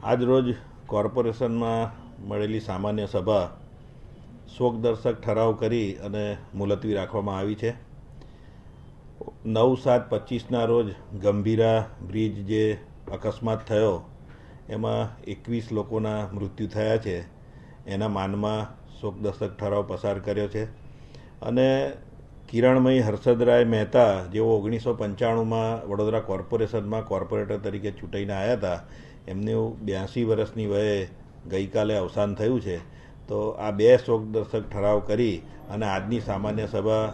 આજ રોજ કોર્પોરેશનમાં મળેલી સામાન્ય સભા શોકદર્શક ઠરાવ કરી અને મુલતવી રાખવામાં આવી છે. 9/7/25ના રોજ ગંભીરા બ્રિજ જે અકસ્માત થયો એમાં 21 લોકોના મૃત્યુ થયા છે. એના માનમાં શોકદર્શક ઠરાવ પસાર કર્યો છે અને કિરણમયી હર્ષદરાય મહેતા જેઓ 1995માં વડોદરા કોર્પોરેશનમાં કોર્પોરેટર તરીકે ચૂંટાઈને આવ્યા હતા, એમનું 82 વર્ષની વયે ગઈકાલે અવસાન થયું છે. તો આ બે શોકદર્શક ઠરાવ કરી અને આજની સામાન્ય સભા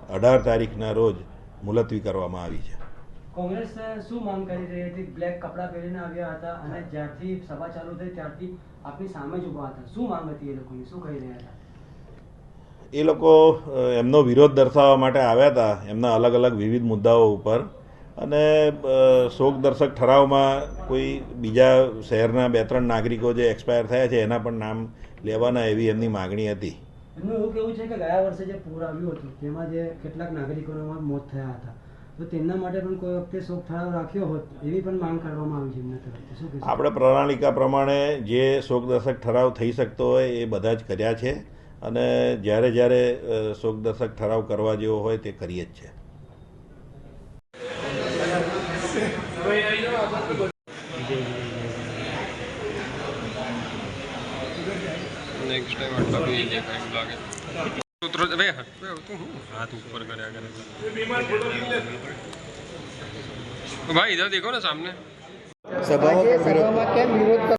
18 તારીખના રોજ મુલતવી કરવામાં આવી છે. કોંગ્રેસ શું માંગ કરી રહી હતી? બ્લેક કપડાં પહેરીને આવ્યા હતા અને જ્યારથી સભા ચાલુ થઈ ત્યારથી આપની સામે જ ઊભા હતા. શું માંગ હતી એ લોકોની? શું કહી રહ્યા હતા? એ લોકો એમનો વિરોધ દર્શાવવા માટે આવ્યા હતા, એમના અલગ અલગ વિવિધ મુદ્દાઓ ઉપર. અને શોકદર્શક ઠરાવમાં કોઈ બીજા શહેરના 2-3 નાગરિકો જે એક્સપાયર થયા છે એના પણ નામ લેવાના, એવી એમની માગણી હતી. એમનું એવું કહેવું છે કે ગયા વર્ષે જે પૂર આવ્યું હતું તેમાં જે કેટલાક નાગરિકોના મોત થયા હતા, તો તેમના માટે પણ કોઈ વખતે શોક ઠરાવ રાખ્યો હોત એવી પણ માંગ કરવામાં આવી છે એમના તરફથી. શું કહેશો? આપણે પ્રણાલિકા પ્રમાણે જે શોકદર્શક ઠરાવ થઈ શકતો હોય એ બધા જ કર્યા છે અને જ્યારે જ્યારે શોકદર્શક ઠરાવ કરવા જેવો હોય તે કરીએ જ છે. नेक्स्ट टाइम आटला भी ये टाइम लागे सूत्र बे हाथ ऊपर કર્યા કરે भाई इधर देखो ना सामने સભામાં કેમ વિરોધ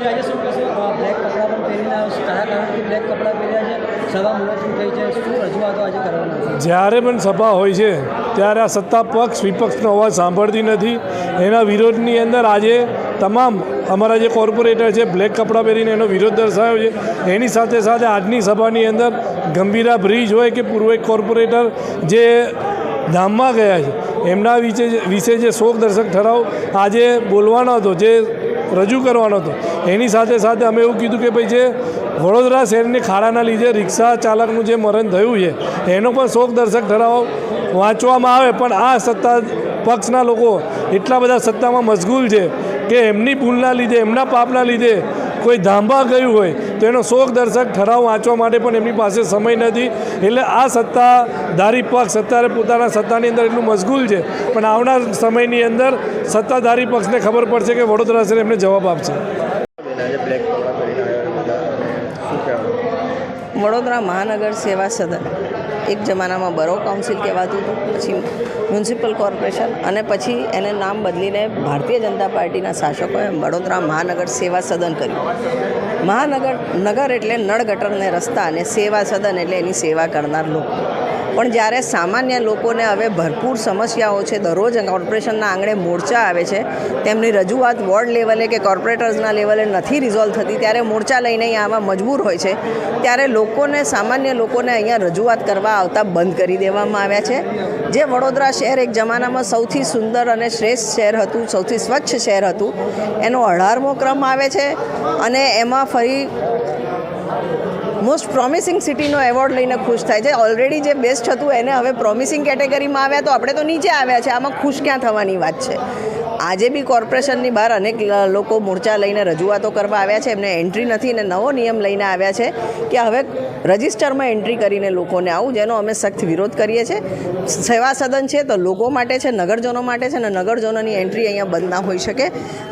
આજે શું કહેશો? બ્લેક કપડાં પણ પહેરીને કયા કારણથી બ્લેક કપડાં પહેર્યા છે? સભા મુલતવી થઈ છે, શું રજૂઆતો આજે કરવાના છે? જ્યારે પણ સભા હોય છે ત્યારે આ સત્તા પક્ષ વિપક્ષનો અવાજ સાંભળતી નથી. એના વિરોધની અંદર આજે તમામ અમારા જે કોર્પોરેટર છે બ્લેક કપડાં પહેરીને એનો વિરોધ દર્શાવ્યો છે. એની સાથે સાથે આજની સભાની અંદર ગંભીરા બ્રિજ હોય કે પૂર્વ એક કોર્પોરેટર જે ધામમાં ગયા છે એમના વિશે જે શોકદર્શક ઠરાવ આજે બોલવાનો હતો, જે રજૂ કરવાનો હતો, એની સાથે સાથે અમે એવું કીધું કે ભાઈ જે વડોદરા શહેરની ખાડાના લીધે રિક્ષા ચાલકનું જે મરણ થયું છે એનો પણ શોકદર્શક ઠરાવ વાંચવામાં આવે. પણ આ સત્તા પક્ષના લોકો એટલા બધા સત્તામાં મશગુલ છે કે એમની ભૂલના લીધે, એમના પાપના લીધે કોઈ ધાંભા ગયું હોય તો એનો શોકદર્શક ઠરાવ વાંચવા માટે પણ એમની પાસે સમય નથી. એટલે આ સત્તાધારી પક્ષ અત્યારે પોતાના સત્તાની અંદર એટલું મશગુલ છે, પણ આવનાર સમયની અંદર સત્તાધારી પક્ષને ખબર પડશે કે વડોદરા શહેર એમને જવાબ આપશે. વડોદરા મહાનગર સેવા સદન એક જમાનામાં બરો કાઉન્સિલ કહેવાતું હતું, પછી મ્યુનિસિપલ કોર્પોરેશન અને પછી એને નામ બદલીને ભારતીય જનતા પાર્ટીના શાસકોએ વડોદરા મહાનગર સેવા સદન કર્યું. નગર એટલે નળ ગટરને રસ્તા અને સેવા સદન એટલે એની સેવા કરનાર લોકો. પણ જ્યારે સામાન્ય લોકોને હવે ભરપૂર સમસ્યાઓ છે, દરરોજ કોર્પોરેશનના આંગણે મોરચા આવે છે, તેમની રજૂઆત વોર્ડ લેવલે કે કોર્પોરેટર્સના લેવલે નથી રિઝોલ્વ થતી, ત્યારે મોરચા લઈને અહીંયા આવા મજબૂર હોય છે. ત્યારે સામાન્ય લોકોને અહીંયા રજૂઆત કરવા આવતા બંધ કરી દેવામાં આવ્યા છે. જે વડોદરા શહેર એક જમાનામાં સૌથી સુંદર અને શ્રેષ્ઠ શહેર હતું, સૌથી સ્વચ્છ શહેર હતું, એનો 18મો ક્રમ આવે છે અને એમાં ફરી મોસ્ટ પ્રોમિસિંગ સિટીનો એવોર્ડ લઈને ખુશ થાય છે. ઓલરેડી જે બેસ્ટ હતું એને હવે પ્રોમિસિંગ કેટેગરીમાં આવ્યા તો આપણે તો નીચે આવ્યા છે. આમાં ખુશ ક્યાં થવાની વાત છે? આજે બી કોર્પોરેશનની બહાર અનેક લોકો મોરચા લઈને રજૂઆતો કરવા આવ્યા છે, એમને એન્ટ્રી નથી અને નવો નિયમ લઈને આવ્યા છે કે હવે રજિસ્ટરમાં એન્ટ્રી કરીને લોકોને આવું, જેનો અમે સખ્ત વિરોધ કરીએ છીએ. સેવા સદન છે તો લોકો માટે છે, નગરજનો માટે છે, અને નગરજનોની એન્ટ્રી અહીંયા બંધ ના હોઈ શકે.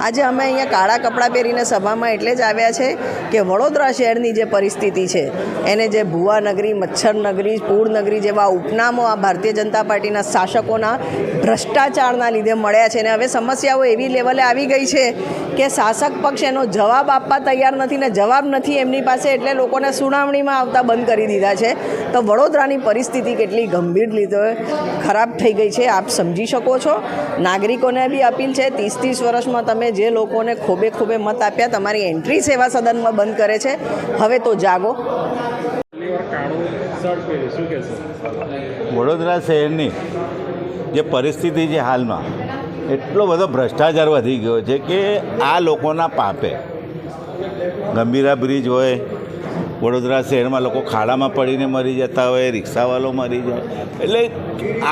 આજે અમે અહીંયા કાળા કપડાં પહેરીને સભામાં એટલે જ આવ્યા છે કે વડોદરા શહેરની જે પરિસ્થિતિ છે એને જે ભુવા નગરી, મચ્છર નગરી, પૂર નગરી જેવા ઉપનામો આ ભારતીય જનતા પાર્ટીના શાસકોના ભ્રષ્ટાચારના લીધે મળ્યા છે. અને હવે સમસ્યાઓ એવી લેવલે આવી ગઈ છે કે શાસક પક્ષ એનો જવાબ આપવા તૈયાર નથી ને જવાબ નથી એમની પાસે, એટલે લોકોને સુનાવણીમાં આવતા બંધ કરી દીધા છે. તો વડોદરાની પરિસ્થિતિ કેટલી ગંભીર રીતે ખરાબ થઈ ગઈ છે આપ સમજી શકો છો. નાગરિકોને બી અપીલ છે, 30 વર્ષમાં તમે જે લોકોને ખોબે મત આપ્યા, તમારી એન્ટ્રી સેવા સદનમાં બંધ કરે છે. હવે તો જાગો. વડોદરા શહેરની જે પરિસ્થિતિ છે હાલમાં, એટલો બધો ભ્રષ્ટાચાર વધી ગયો છે કે આ લોકોના પાપે ગંભીરા બ્રિજ હોય, વડોદરા શહેરમાં લોકો ખાડામાં પડીને મરી જતા હોય, રિક્ષાવાળો મરી જાય, એટલે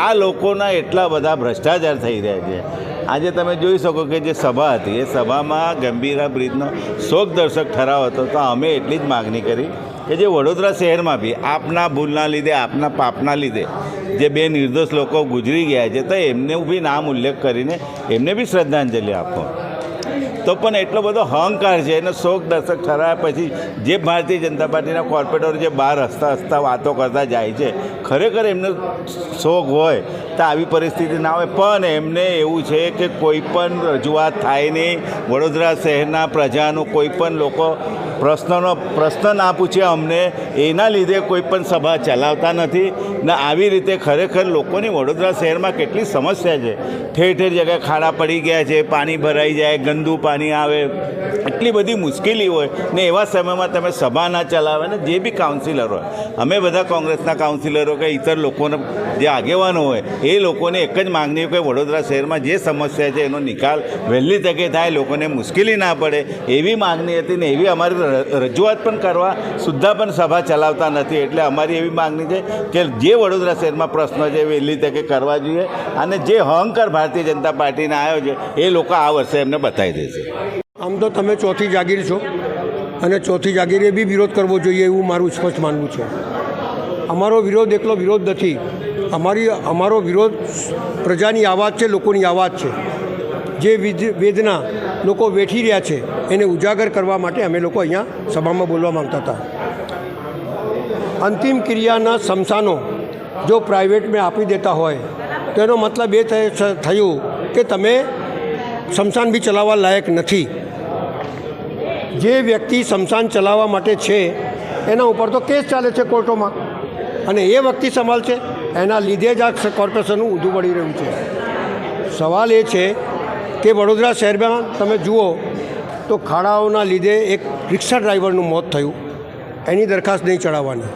આ લોકોના એટલા બધા ભ્રષ્ટાચાર થઈ રહ્યા છે. આજે તમે જોઈ શકો કે જે સભા હતી એ સભામાં ગંભીરા બ્રિજનો શોકદર્શક ઠરાવ હતો. તો અમે એટલી જ માગણી કરી કે જે વડોદરા શહેરમાં બી આપના ભૂલના લીધે, આપના પાપના લીધે જે બે નિર્દોષ લોકો ગુજરી ગયા છે, તો એમને બી નામ ઉલ્લેખ કરીને એમને બી શ્રદ્ધાંજલિ આપો. તો પણ એટલો બધો અહંકાર છે એને શોકદર્શક ઠરાવ્યા પછી જે ભારતીય જનતા પાર્ટીના કોર્પોરેટરો જે બહાર હસતા વાતો કરતા જાય છે, ખરેખર એમને શોખ હોય તો આવી પરિસ્થિતિ ના હોય. પણ એમને એવું છે કે કોઈ પણ રજૂઆત થાય નહીં, વડોદરા શહેરના પ્રજાનું કોઈ પણ લોકો પ્રશ્ન ના પૂછે અમને, એના લીધે કોઈ પણ સભા ચલાવતા નથી. ને આવી રીતે ખરેખર લોકોની વડોદરા શહેરમાં કેટલી સમસ્યા છે. ઠેર જગ્યાએ ખાડા પડી ગયા છે, પાણી ભરાઈ જાય, ગંદુ પાણી આવે, એટલી બધી મુશ્કેલી હોય ને એવા સમયમાં તમે સભા ના ચલાવે. ને જે બી કાઉન્સિલર હોય, અમે બધા કોંગ્રેસના કાઉન્સિલરો કે ઇતર લોકોને જે આગેવાનો હોય એ લોકોને એક જ માગણી કે વડોદરા શહેરમાં જે સમસ્યા છે એનો નિકાલ વહેલી તકે થાય, લોકોને મુશ્કેલી ના પડે, એવી માગણી હતી. ને એવી અમારી રજૂઆત પણ કરવા સુદ્ધા પણ સભા ચલાવતા નથી. એટલે અમારી એવી માગણી છે કે જે વડોદરા શહેરમાં પ્રશ્નો છે વહેલી તકે કરવા જોઈએ, અને જે અહંકાર ભારતીય જનતા પાર્ટીને આવ્યો છે એ લોકો આ વર્ષે એમને બતાવી દેશે. આમ તો તમે ચોથી જાગીર છો અને ચોથી જાગીરે બી વિરોધ કરવો જોઈએ એવું મારું સ્પષ્ટ માનવું છે. અમારો વિરોધ એકલો વિરોધ નથી, અમારો વિરોધ પ્રજાની આવાજ છે, લોકોની આવાજ છે. જે વેદના લોકો વેઠી રહ્યા છે એને ઉજાગર કરવા માટે અમે લોકો અહીંયા સભામાં બોલવા માંગતા હતા. અંતિમ ક્રિયાના સ્મશાનો જો પ્રાઇવેટમાં આપી દેતા હોય તો એનો મતલબ એ થયું કે તમે સ્મશાન બી ચલાવવા લાયક નથી. જે વ્યક્તિ સ્મશાન ચલાવવા માટે છે એના ઉપર તો કેસ ચાલે છે કોર્ટોમાં, અને એ વ્યક્તિ સંભાળશે. એના લીધે જ આ કોર્પોરેશનનું ઊંધું પડી રહ્યું છે. સવાલ એ છે કે વડોદરા શહેરમાં તમે જુઓ તો ખાડાઓના લીધે એક રિક્ષા ડ્રાઈવરનું મોત થયું, એની દરખાસ્ત નહીં ચડાવવાની.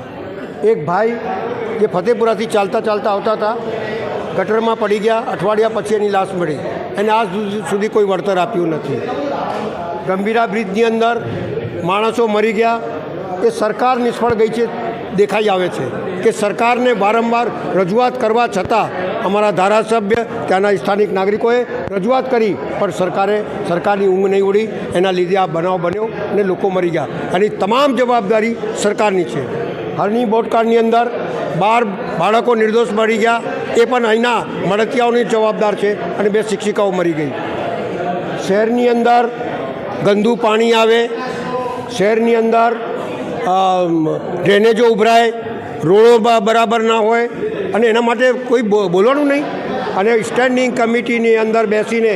એક ભાઈ જે ફતેપુરાથી ચાલતા ચાલતા આવતા હતા, ગટરમાં પડી ગયા, અઠવાડિયા પછી એની લાશ મળી, એને આજ સુધી કોઈ વળતર આપ્યું નથી. ગંભીરા બ્રિજની અંદર માણસો મરી ગયા, એ સરકાર નિષ્ફળ ગઈ છે દેખાઈ આવે છે કે સરકારને વારંવાર રજૂઆત કરવા છતાં અમારા ધારાસભ્ય ત્યાંના સ્થાનિક નાગરિકોએ રજૂઆત કરી, પણ સરકારની ઊંઘ નહીં ઉડી, એના લીધે આ બનાવ બન્યો અને લોકો મરી ગયા. આની તમામ જવાબદારી સરકારની છે. હાલની બોટકાળની અંદર 12 બાળકો નિર્દોષ મરી ગયા, એ પણ અહીંના મળતિયાઓની જવાબદાર છે, અને 2 શિક્ષિકાઓ મરી ગઈ. શહેરની અંદર ગંદુ પાણી આવે, શહેરની અંદર ડ્રેનેજો ઉભરાય, રોડો બરાબર ના હોય, અને એના માટે કોઈ બોલવાનું નહીં. અને સ્ટેન્ડિંગ કમિટીની અંદર બેસીને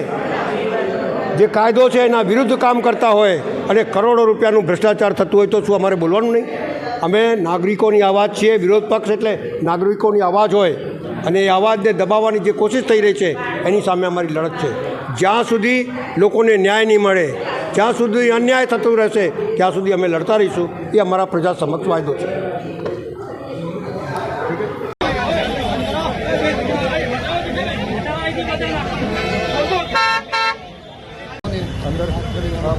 જે કાયદો છે એના વિરુદ્ધ કામ કરતા હોય અને કરોડો રૂપિયાનું ભ્રષ્ટાચાર થતું હોય તો શું અમારે બોલવાનું નહીં? અમે નાગરિકોની અવાજ છીએ, વિરોધ પક્ષ એટલે નાગરિકોની અવાજ હોય, અને એ અવાજને દબાવવાની જે કોશિશ થઈ રહી છે એની સામે અમારી લડત છે. જ્યાં સુધી લોકોને ન્યાય નહીં મળે, જ્યાં સુધી અન્યાય થતું રહેશે, ત્યાં સુધી અમે લડતા રહીશું. એ અમારા પ્રજા સમક્ષ વાયદો છે. અંદર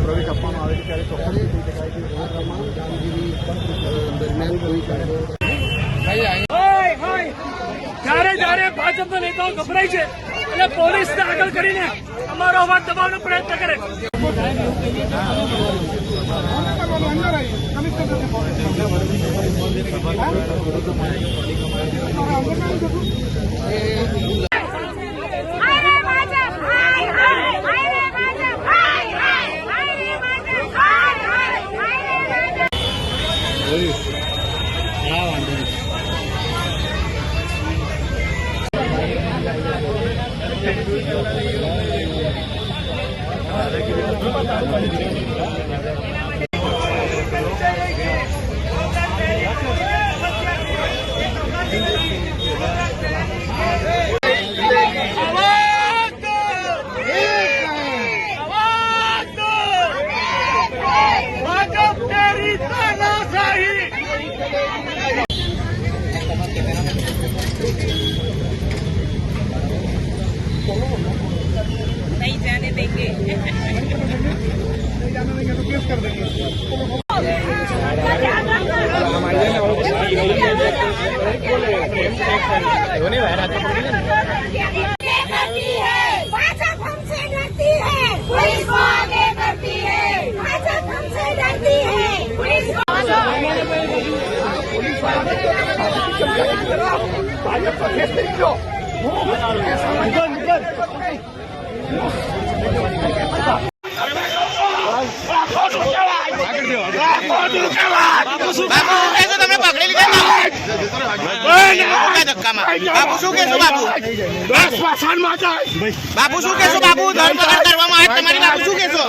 પ્રવેશ આપવામાં આવે છે ત્યારે ચોક્કસ કહી શકાય કે વડોદરામાં કામગીરી દરમિયાન કોઈ જ્યારે ભાજપના નેતાઓ ગભરાય છે અને પોલીસને આગળ કરીને અમારો અવાજ દબાવવાનો પ્રયત્ન કરે. नहीं जाने देंगे. भाजपा हमसे डरती है, पुलिस को आगे करती है. भाजपा हमसे डरती है, पुलिस को બાપુ શું કહેશો? બાપુ ધરપકડ કરવામાં આવે તમારી, બાપુ શું કહેશો?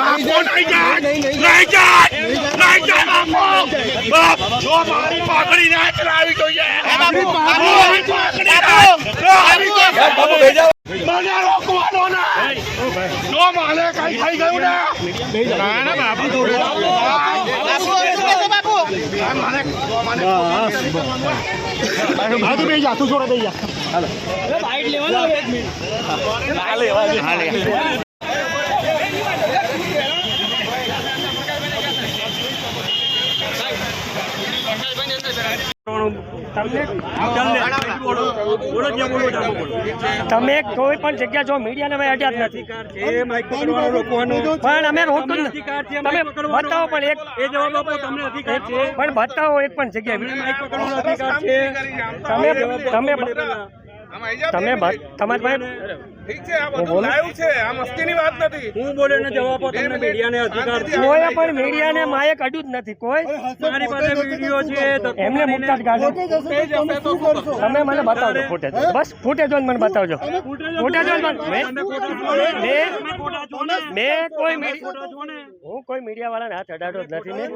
તમે કોઈ પણ જગ્યા જો મીડિયાને અડ્યા જ નથી, પણ અમે રોકતું નથી. તમે બતાવો પણ એક પણ બતાવો એક પણ જગ્યા તમે તમારી પાસે ઠીક છે, આ બધું લાઈવ છે, આ મસ્તીની વાત નથી. હું બોલે ને જવાબ આપો, તમને મીડિયાને અધિકાર છે. કોઈ પણ મીડિયાને માયક અડ્યું જ નથી. કોઈ મારી પાસે વિડિયો છે, એમને મુક્ત ગાડો. તમે મને બતાવજો ફૂટેજ, બસ ફૂટેજ મને બતાવજો. ફૂટેજ મેં કોઈ હું કોઈ મીડિયા વાળાને હાથ અડાડો જ નથી. મેં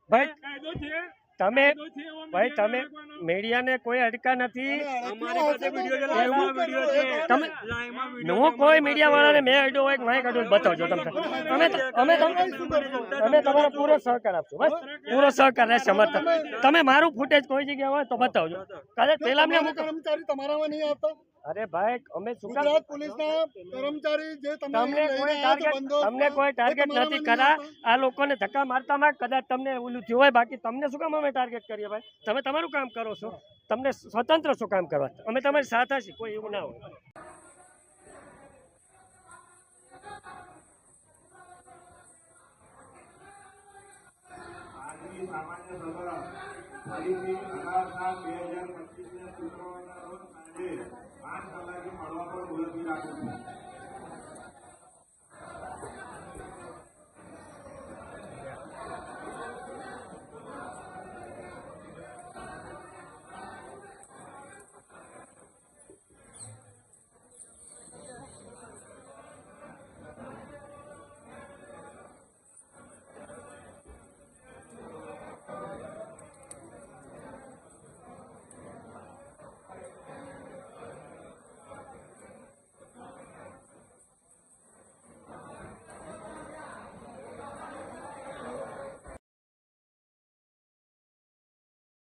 ભાઈ તમે ભાઈ તમે મીડિયાને કોઈ અડકા નથી. હું કોઈ મીડિયા વાળાને મેં અડ્યો હોય માઇક અડ્યો બતાવજો તમે. અમે તમારો પૂરો સહકાર આપશું. બસ પૂરો સહકાર રહેશે સમર્થન. તમે મારું ફૂટેજ કોઈ જગ્યાએ હોય તો બતાવજો. કાલે પેલા કર્મચારી તમારામાં નહીં આવતા? અરે ભાઈ અમે શું ગુજરાત પોલીસના કર્મચારી જે તમને કોઈ ટાર્ગેટ નથી કરા. આ લોકોને ધક્કા મારતા કદાચ તમને ઓલું થયું હોય, બાકી તમને શું કામ અમે ટાર્ગેટ કરીએ ભાઈ? તમે તમારું કામ કરો છો, તમને સ્વતંત્ર શું કામ કરવા? અમે તમારી સાથે છીએ, કોઈ એવું ના હોય. સામાન્ય સભા ફરીથી 18/7/2025 ને શુક્રવારના રોજ સાંજે 8 કલાકે મળવા પર મુલતવી રાખું છું.